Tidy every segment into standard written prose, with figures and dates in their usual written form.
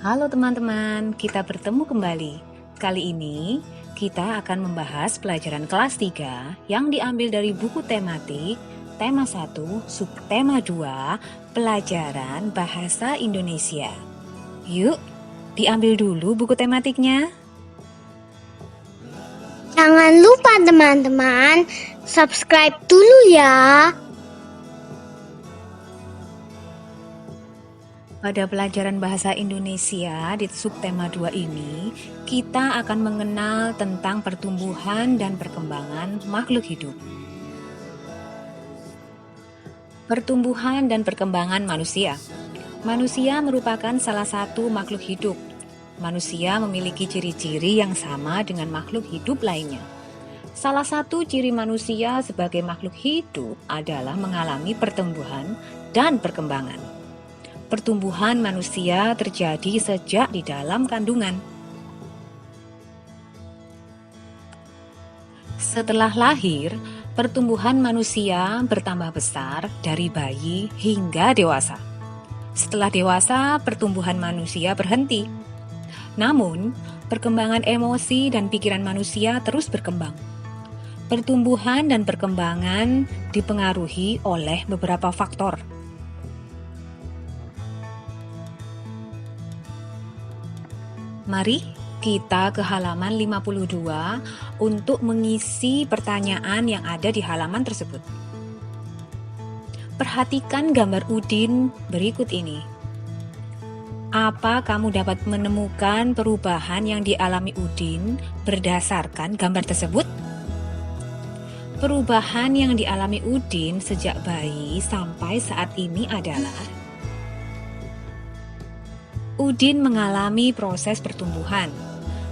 Halo teman-teman, kita bertemu kembali. Kali ini kita akan membahas pelajaran kelas 3 yang diambil dari buku tematik tema 1, subtema 2, pelajaran bahasa Indonesia. Yuk, diambil dulu buku tematiknya. Jangan lupa teman-teman, subscribe dulu ya. Pada pelajaran bahasa Indonesia di subtema 2 ini, kita akan mengenal tentang pertumbuhan dan perkembangan makhluk hidup. Pertumbuhan dan perkembangan manusia. Manusia merupakan salah satu makhluk hidup. Manusia memiliki ciri-ciri yang sama dengan makhluk hidup lainnya. Salah satu ciri manusia sebagai makhluk hidup adalah mengalami pertumbuhan dan perkembangan. Pertumbuhan manusia terjadi sejak di dalam kandungan. Setelah lahir, pertumbuhan manusia bertambah besar dari bayi hingga dewasa. Setelah dewasa, pertumbuhan manusia berhenti. Namun, perkembangan emosi dan pikiran manusia terus berkembang. Pertumbuhan dan perkembangan dipengaruhi oleh beberapa faktor. Mari kita ke halaman 52 untuk mengisi pertanyaan yang ada di halaman tersebut. Perhatikan gambar Udin berikut ini. Apa kamu dapat menemukan perubahan yang dialami Udin berdasarkan gambar tersebut? Perubahan yang dialami Udin sejak bayi sampai saat ini adalah Udin mengalami proses pertumbuhan.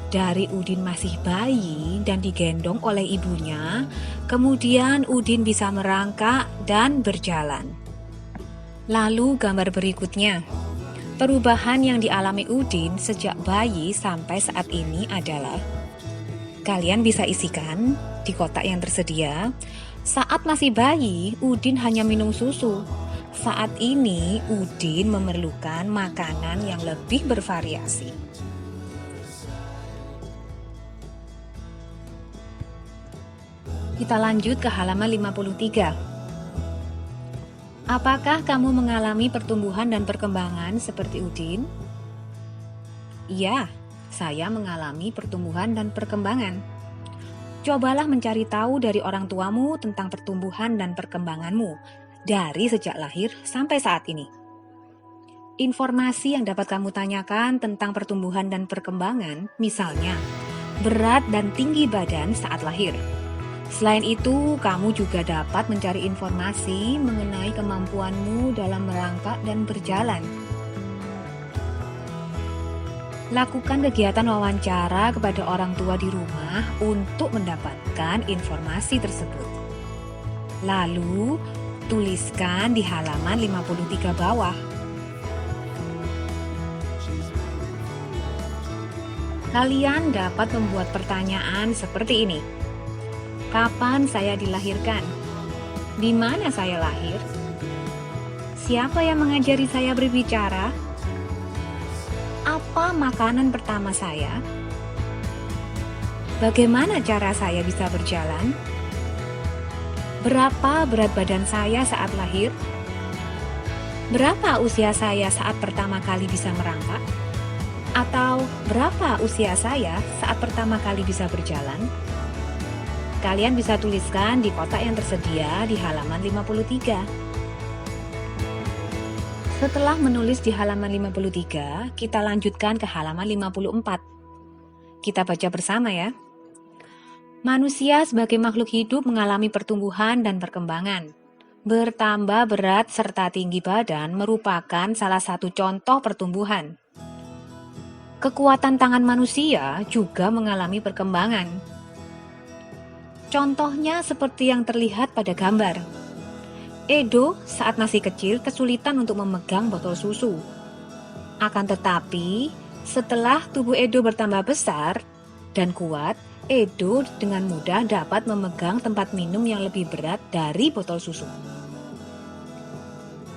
Dari Udin masih bayi dan digendong oleh ibunya, kemudian Udin bisa merangkak dan berjalan. Lalu gambar berikutnya. Perubahan yang dialami Udin sejak bayi sampai saat ini adalah, kalian bisa isikan di kotak yang tersedia. Saat masih bayi, Udin hanya minum susu. Saat ini, Udin memerlukan makanan yang lebih bervariasi. Kita lanjut ke halaman 53. Apakah kamu mengalami pertumbuhan dan perkembangan seperti Udin? Iya, saya mengalami pertumbuhan dan perkembangan. Cobalah mencari tahu dari orang tuamu tentang pertumbuhan dan perkembanganmu dari sejak lahir sampai saat ini. Informasi yang dapat kamu tanyakan tentang pertumbuhan dan perkembangan, misalnya berat dan tinggi badan saat lahir. Selain itu, kamu juga dapat mencari informasi mengenai kemampuanmu dalam merangkak dan berjalan. Lakukan kegiatan wawancara kepada orang tua di rumah untuk mendapatkan informasi tersebut. Lalu, tuliskan di halaman 53 bawah. Kalian dapat membuat pertanyaan seperti ini. Kapan saya dilahirkan? Di mana saya lahir? Siapa yang mengajari saya berbicara? Apa makanan pertama saya? Bagaimana cara saya bisa berjalan? Berapa berat badan saya saat lahir? Berapa usia saya saat pertama kali bisa merangkak? Atau berapa usia saya saat pertama kali bisa berjalan? Kalian bisa tuliskan di kotak yang tersedia di halaman 53. Setelah menulis di halaman 53, kita lanjutkan ke halaman 54. Kita baca bersama ya. Manusia sebagai makhluk hidup mengalami pertumbuhan dan perkembangan. Bertambah berat serta tinggi badan merupakan salah satu contoh pertumbuhan. Kekuatan tangan manusia juga mengalami perkembangan. Contohnya seperti yang terlihat pada gambar. Edo saat masih kecil kesulitan untuk memegang botol susu. Akan tetapi, setelah tubuh Edo bertambah besar dan kuat, Edo dengan mudah dapat memegang tempat minum yang lebih berat dari botol susu.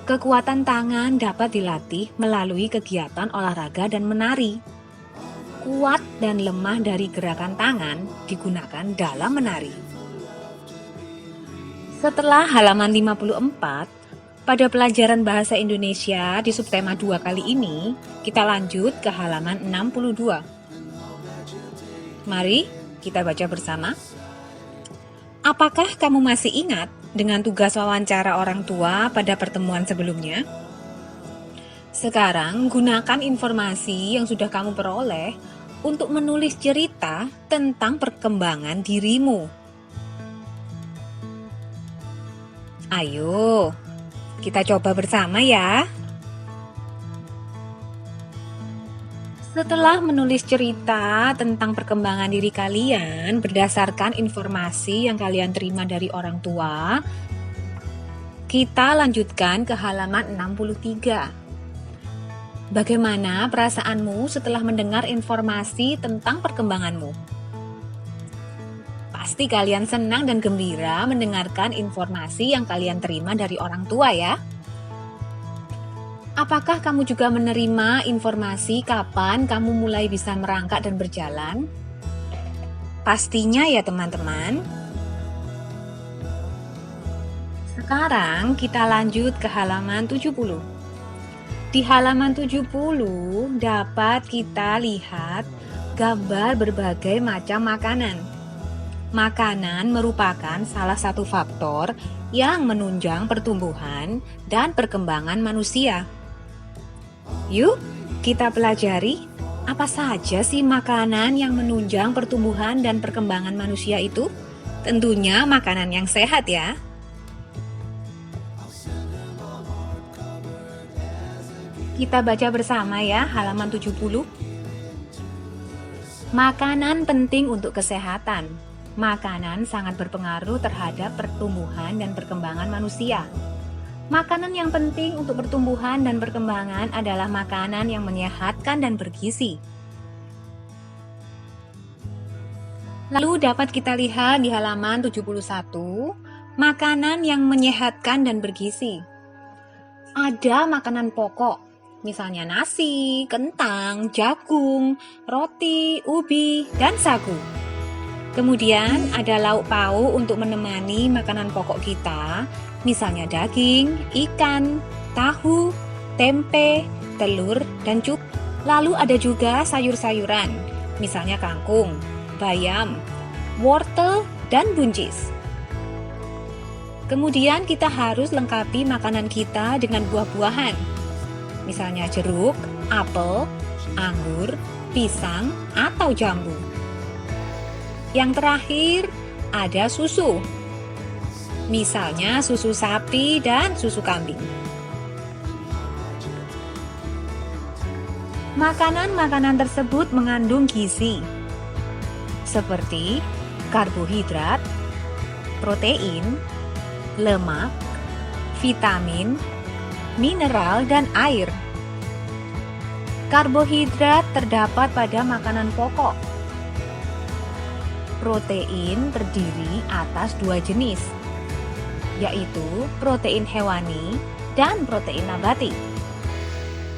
Kekuatan tangan dapat dilatih melalui kegiatan olahraga dan menari. Kuat dan lemah dari gerakan tangan digunakan dalam menari. Setelah halaman 54, pada pelajaran Bahasa Indonesia di subtema 2 kali ini, kita lanjut ke halaman 62. Mari kita baca bersama. Apakah kamu masih ingat dengan tugas wawancara orang tua pada pertemuan sebelumnya? Sekarang gunakan informasi yang sudah kamu peroleh untuk menulis cerita tentang perkembangan dirimu. Ayo, kita coba bersama ya. Setelah menulis cerita tentang perkembangan diri kalian berdasarkan informasi yang kalian terima dari orang tua, kita lanjutkan ke halaman 63. Bagaimana perasaanmu setelah mendengar informasi tentang perkembanganmu? Pasti kalian senang dan gembira mendengarkan informasi yang kalian terima dari orang tua ya. Apakah kamu juga menerima informasi kapan kamu mulai bisa merangkak dan berjalan? Pastinya ya teman-teman. Sekarang kita lanjut ke halaman 70. Di halaman 70 dapat kita lihat gambar berbagai macam makanan. Makanan merupakan salah satu faktor yang menunjang pertumbuhan dan perkembangan manusia. Yuk, kita pelajari apa saja sih makanan yang menunjang pertumbuhan dan perkembangan manusia itu? Tentunya makanan yang sehat ya. Kita baca bersama ya halaman 70. Makanan penting untuk kesehatan. Makanan sangat berpengaruh terhadap pertumbuhan dan perkembangan manusia. Makanan yang penting untuk pertumbuhan dan perkembangan adalah makanan yang menyehatkan dan bergizi. Lalu dapat kita lihat di halaman 71, makanan yang menyehatkan dan bergizi. Ada makanan pokok, misalnya nasi, kentang, jagung, roti, ubi, dan sagu. Kemudian ada lauk pauk untuk menemani makanan pokok kita, misalnya daging, ikan, tahu, tempe, telur, dan cup. Lalu ada juga sayur-sayuran, misalnya kangkung, bayam, wortel, dan buncis. Kemudian kita harus lengkapi makanan kita dengan buah-buahan, misalnya jeruk, apel, anggur, pisang, atau jambu. Yang terakhir ada susu, misalnya susu sapi dan susu kambing. Makanan-makanan tersebut mengandung gizi, seperti karbohidrat, protein, lemak, vitamin, mineral, dan air. Karbohidrat terdapat pada makanan pokok. Protein terdiri atas 2 jenis, yaitu protein hewani dan protein nabati.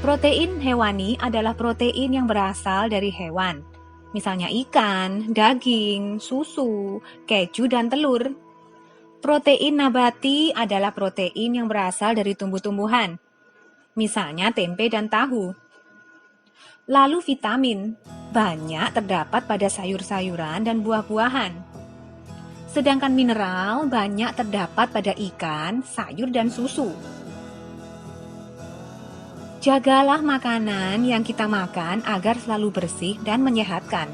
Protein hewani adalah protein yang berasal dari hewan, misalnya ikan, daging, susu, keju, dan telur. Protein nabati adalah protein yang berasal dari tumbuh-tumbuhan, misalnya tempe dan tahu. Lalu vitamin banyak terdapat pada sayur-sayuran dan buah-buahan. Sedangkan mineral banyak terdapat pada ikan, sayur, dan susu. Jagalah makanan yang kita makan agar selalu bersih dan menyehatkan.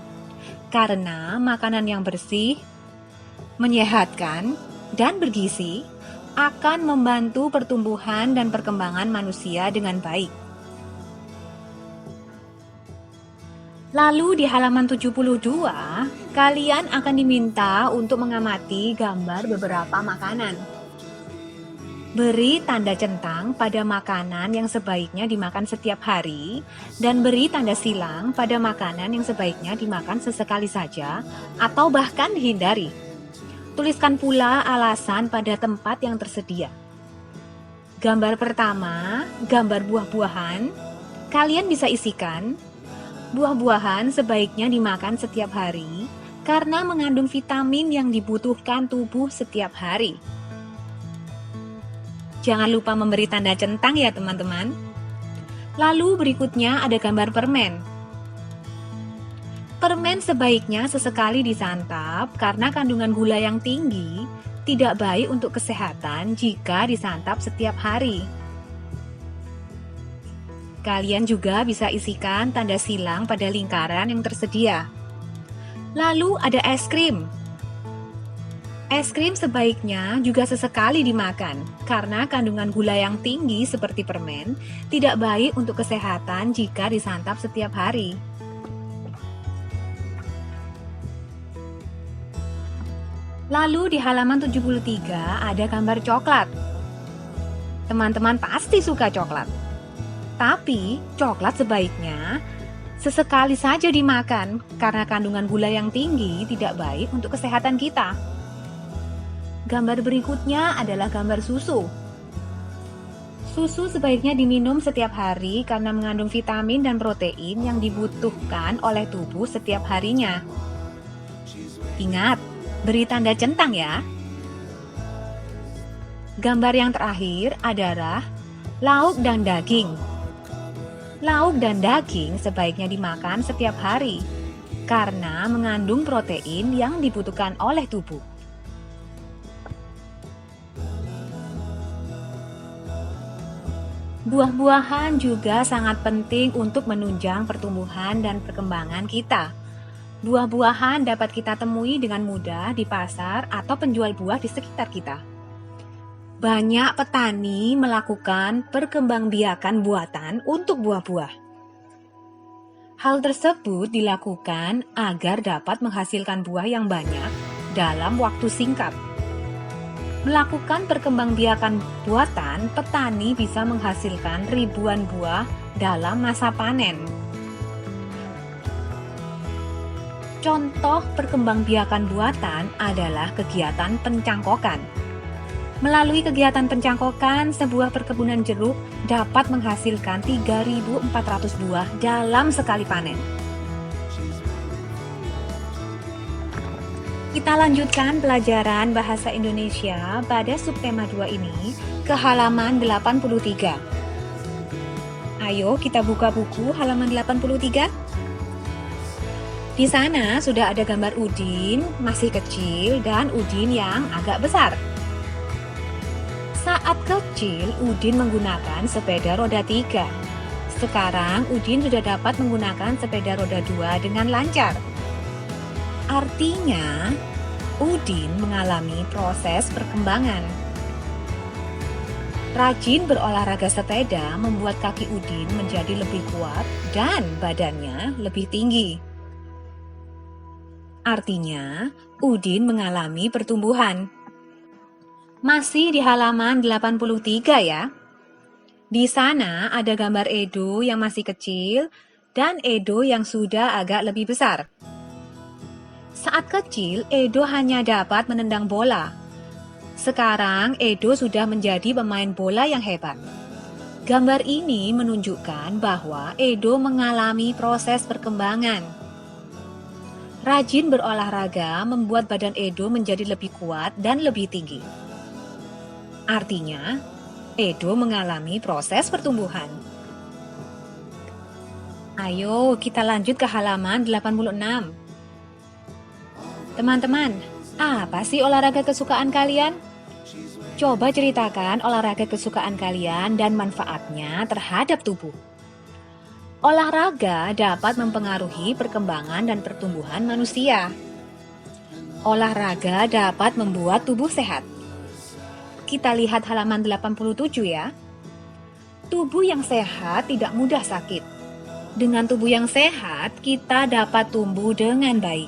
Karena makanan yang bersih, menyehatkan, dan bergizi akan membantu pertumbuhan dan perkembangan manusia dengan baik. Lalu di halaman 72, kalian akan diminta untuk mengamati gambar beberapa makanan. Beri tanda centang pada makanan yang sebaiknya dimakan setiap hari, dan beri tanda silang pada makanan yang sebaiknya dimakan sesekali saja atau bahkan dihindari. Tuliskan pula alasan pada tempat yang tersedia. Gambar pertama, gambar buah-buahan. Kalian bisa isikan, buah-buahan sebaiknya dimakan setiap hari karena mengandung vitamin yang dibutuhkan tubuh setiap hari. Jangan lupa memberi tanda centang ya teman-teman. Lalu berikutnya ada gambar permen. Permen sebaiknya sesekali disantap karena kandungan gula yang tinggi tidak baik untuk kesehatan jika disantap setiap hari. Kalian juga bisa isikan tanda silang pada lingkaran yang tersedia. Lalu ada es krim. Es krim sebaiknya juga sesekali dimakan karena kandungan gula yang tinggi seperti permen tidak baik untuk kesehatan jika disantap setiap hari. Lalu di halaman 73 ada gambar coklat. Teman-teman pasti suka coklat. Tapi coklat sebaiknya sesekali saja dimakan karena kandungan gula yang tinggi tidak baik untuk kesehatan kita. Gambar berikutnya adalah gambar susu. Susu sebaiknya diminum setiap hari karena mengandung vitamin dan protein yang dibutuhkan oleh tubuh setiap harinya. Ingat, beri tanda centang ya. Gambar yang terakhir adalah lauk dan daging. Lauk dan daging sebaiknya dimakan setiap hari karena mengandung protein yang dibutuhkan oleh tubuh. Buah-buahan juga sangat penting untuk menunjang pertumbuhan dan perkembangan kita. Buah-buahan dapat kita temui dengan mudah di pasar atau penjual buah di sekitar kita. Banyak petani melakukan perkembangbiakan buatan untuk buah-buah. Hal tersebut dilakukan agar dapat menghasilkan buah yang banyak dalam waktu singkat. Melakukan perkembangbiakan buatan, petani bisa menghasilkan ribuan buah dalam masa panen. Contoh perkembangbiakan buatan adalah kegiatan pencangkokan. Melalui kegiatan pencangkokan, sebuah perkebunan jeruk dapat menghasilkan 3.400 buah dalam sekali panen. Kita lanjutkan pelajaran Bahasa Indonesia pada subtema 2 ini ke halaman 83. Ayo kita buka buku halaman 83. Di sana sudah ada gambar Udin masih kecil dan Udin yang agak besar. Saat kecil, Udin menggunakan sepeda roda 3. Sekarang, Udin sudah dapat menggunakan sepeda roda 2 dengan lancar. Artinya, Udin mengalami proses perkembangan. Rajin berolahraga sepeda membuat kaki Udin menjadi lebih kuat dan badannya lebih tinggi. Artinya, Udin mengalami pertumbuhan. Masih di halaman 83 ya. Di sana ada gambar Edo yang masih kecil dan Edo yang sudah agak lebih besar. Saat kecil, Edo hanya dapat menendang bola. Sekarang, Edo sudah menjadi pemain bola yang hebat. Gambar ini menunjukkan bahwa Edo mengalami proses perkembangan. Rajin berolahraga membuat badan Edo menjadi lebih kuat dan lebih tinggi. Artinya, Edo mengalami proses pertumbuhan. Ayo kita lanjut ke halaman 86. Teman-teman, apa sih olahraga kesukaan kalian? Coba ceritakan olahraga kesukaan kalian dan manfaatnya terhadap tubuh. Olahraga dapat mempengaruhi perkembangan dan pertumbuhan manusia. Olahraga dapat membuat tubuh sehat. Kita lihat halaman 87 ya. Tubuh yang sehat tidak mudah sakit. Dengan tubuh yang sehat, kita dapat tumbuh dengan baik.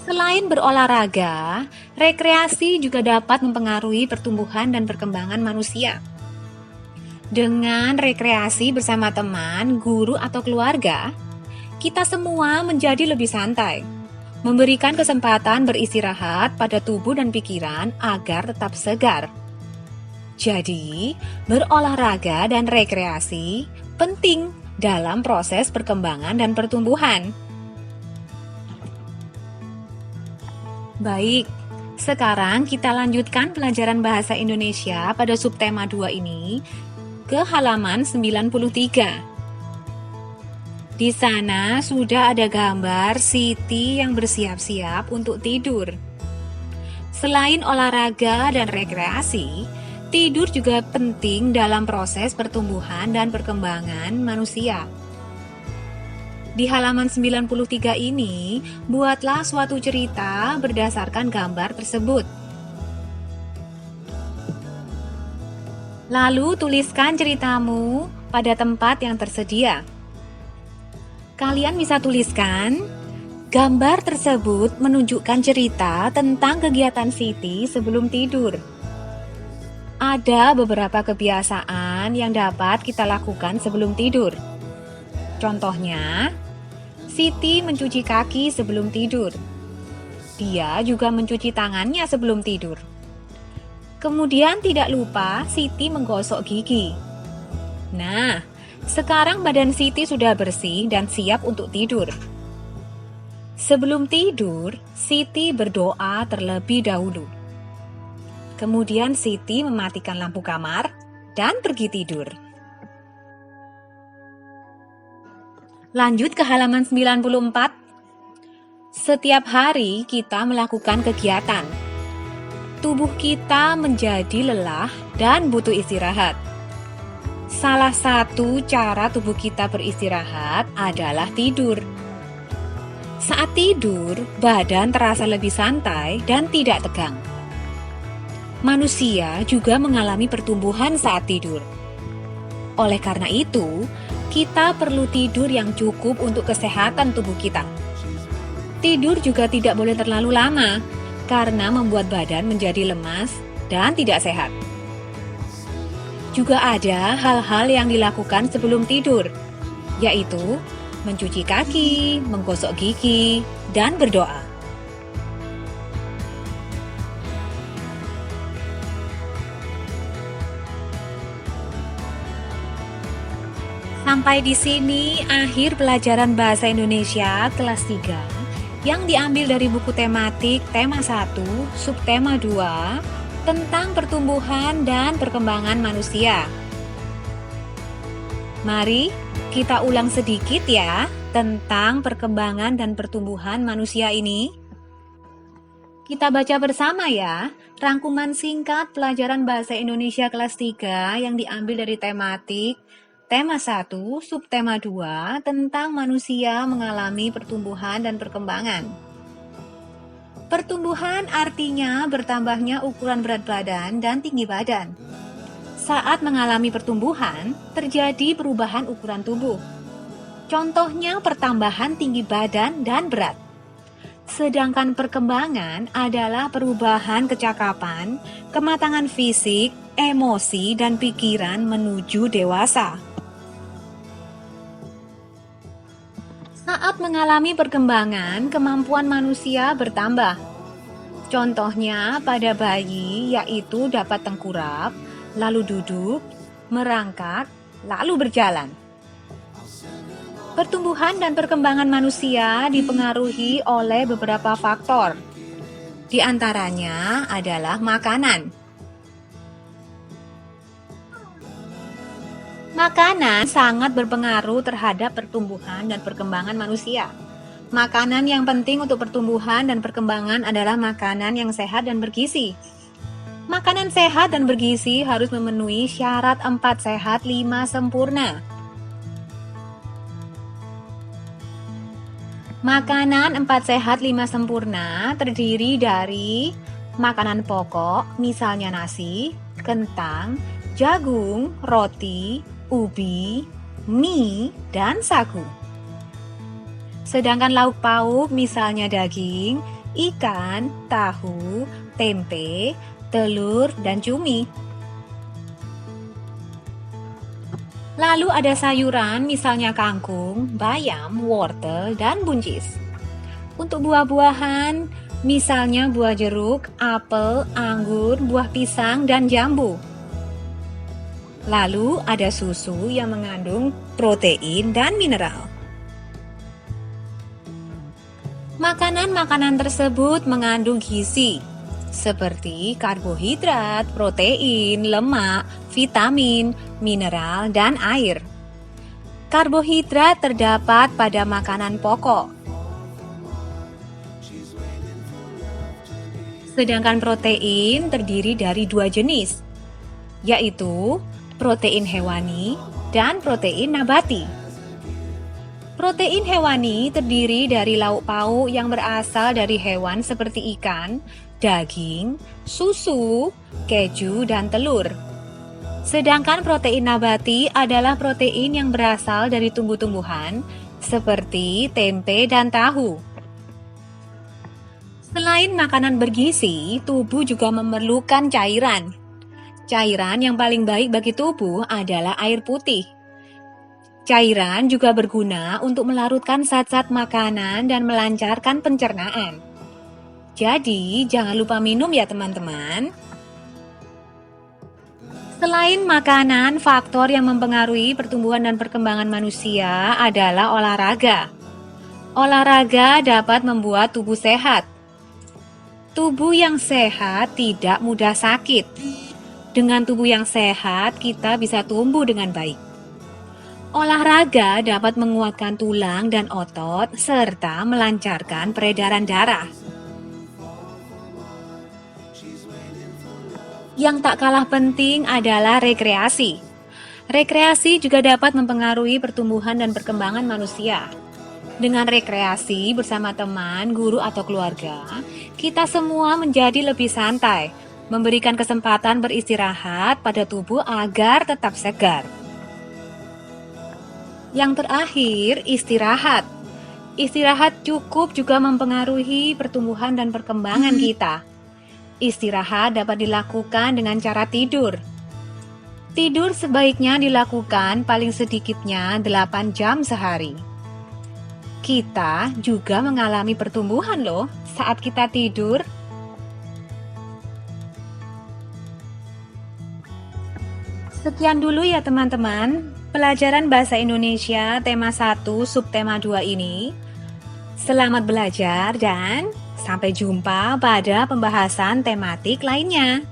Selain berolahraga, rekreasi juga dapat mempengaruhi pertumbuhan dan perkembangan manusia. Dengan rekreasi bersama teman, guru, atau keluarga, kita semua menjadi lebih santai, memberikan kesempatan beristirahat pada tubuh dan pikiran agar tetap segar. Jadi, berolahraga dan rekreasi penting dalam proses perkembangan dan pertumbuhan. Baik, sekarang kita lanjutkan pelajaran bahasa Indonesia pada subtema 2 ini ke halaman 93. Di sana sudah ada gambar Siti yang bersiap-siap untuk tidur. Selain olahraga dan rekreasi, tidur juga penting dalam proses pertumbuhan dan perkembangan manusia. Di halaman 93 ini, buatlah suatu cerita berdasarkan gambar tersebut. Lalu tuliskan ceritamu pada tempat yang tersedia. Kalian bisa tuliskan, gambar tersebut menunjukkan cerita tentang kegiatan Siti sebelum tidur. Ada beberapa kebiasaan yang dapat kita lakukan sebelum tidur. Contohnya, Siti mencuci kaki sebelum tidur. Dia juga mencuci tangannya sebelum tidur. Kemudian tidak lupa Siti menggosok gigi. Nah, sekarang badan Siti sudah bersih dan siap untuk tidur. Sebelum tidur, Siti berdoa terlebih dahulu. Kemudian Siti mematikan lampu kamar dan pergi tidur. Lanjut ke halaman 94. Setiap hari kita melakukan kegiatan. Tubuh kita menjadi lelah dan butuh istirahat. Salah satu cara tubuh kita beristirahat adalah tidur. Saat tidur, badan terasa lebih santai dan tidak tegang. Manusia juga mengalami pertumbuhan saat tidur. Oleh karena itu, kita perlu tidur yang cukup untuk kesehatan tubuh kita. Tidur juga tidak boleh terlalu lama, karena membuat badan menjadi lemas dan tidak sehat. Juga ada hal-hal yang dilakukan sebelum tidur, yaitu mencuci kaki, menggosok gigi, dan berdoa. Sampai di sini akhir pelajaran bahasa Indonesia kelas 3 yang diambil dari buku tematik tema 1, subtema 2 tentang pertumbuhan dan perkembangan manusia. Mari kita ulang sedikit ya tentang perkembangan dan pertumbuhan manusia ini. Kita baca bersama ya rangkuman singkat pelajaran bahasa Indonesia kelas 3 yang diambil dari tematik tema 1, subtema 2 tentang manusia mengalami pertumbuhan dan perkembangan. Pertumbuhan artinya bertambahnya ukuran berat badan dan tinggi badan. Saat mengalami pertumbuhan, terjadi perubahan ukuran tubuh. Contohnya pertambahan tinggi badan dan berat. Sedangkan perkembangan adalah perubahan kecakapan, kematangan fisik, emosi, dan pikiran menuju dewasa. Saat mengalami perkembangan, kemampuan manusia bertambah. Contohnya pada bayi, yaitu dapat tengkurap, lalu duduk, merangkak, lalu berjalan. Pertumbuhan dan perkembangan manusia dipengaruhi oleh beberapa faktor. Di antaranya adalah makanan. Makanan sangat berpengaruh terhadap pertumbuhan dan perkembangan manusia. Makanan yang penting untuk pertumbuhan dan perkembangan adalah makanan yang sehat dan bergizi. Makanan sehat dan bergizi harus memenuhi syarat 4 sehat 5 sempurna. Makanan 4 sehat 5 sempurna terdiri dari makanan pokok, misalnya nasi, kentang, jagung, roti, ubi, mie, dan sagu. Sedangkan lauk pauk misalnya daging, ikan, tahu, tempe, telur, dan cumi. Lalu ada sayuran misalnya kangkung, bayam, wortel, dan buncis. Untuk buah-buahan misalnya buah jeruk, apel, anggur, buah pisang, dan jambu. Lalu ada susu yang mengandung protein dan mineral. Makanan-makanan tersebut mengandung gizi, seperti karbohidrat, protein, lemak, vitamin, mineral, dan air. Karbohidrat terdapat pada makanan pokok, sedangkan protein terdiri dari dua jenis, yaitu protein hewani dan protein nabati. Protein hewani terdiri dari lauk pauk yang berasal dari hewan seperti ikan, daging, susu, keju, dan telur. Sedangkan protein nabati adalah protein yang berasal dari tumbuh-tumbuhan seperti tempe dan tahu. Selain makanan bergizi, tubuh juga memerlukan cairan. Cairan yang paling baik bagi tubuh adalah air putih. Cairan juga berguna untuk melarutkan zat-zat makanan dan melancarkan pencernaan. Jadi, jangan lupa minum ya teman-teman. Selain makanan, faktor yang mempengaruhi pertumbuhan dan perkembangan manusia adalah olahraga. Olahraga dapat membuat tubuh sehat. Tubuh yang sehat tidak mudah sakit. Dengan tubuh yang sehat, kita bisa tumbuh dengan baik. Olahraga dapat menguatkan tulang dan otot, serta melancarkan peredaran darah. Yang tak kalah penting adalah rekreasi. Rekreasi juga dapat mempengaruhi pertumbuhan dan perkembangan manusia. Dengan rekreasi bersama teman, guru, atau keluarga, kita semua menjadi lebih santai, memberikan kesempatan beristirahat pada tubuh agar tetap segar. Yang terakhir, istirahat. Istirahat cukup juga mempengaruhi pertumbuhan dan perkembangan kita. Istirahat dapat dilakukan dengan cara tidur. Tidur sebaiknya dilakukan paling sedikitnya 8 jam sehari. Kita juga mengalami pertumbuhan loh saat kita tidur. Sekian dulu ya teman-teman. Pelajaran Bahasa Indonesia tema 1 subtema 2 ini. Selamat belajar dan sampai jumpa pada pembahasan tematik lainnya.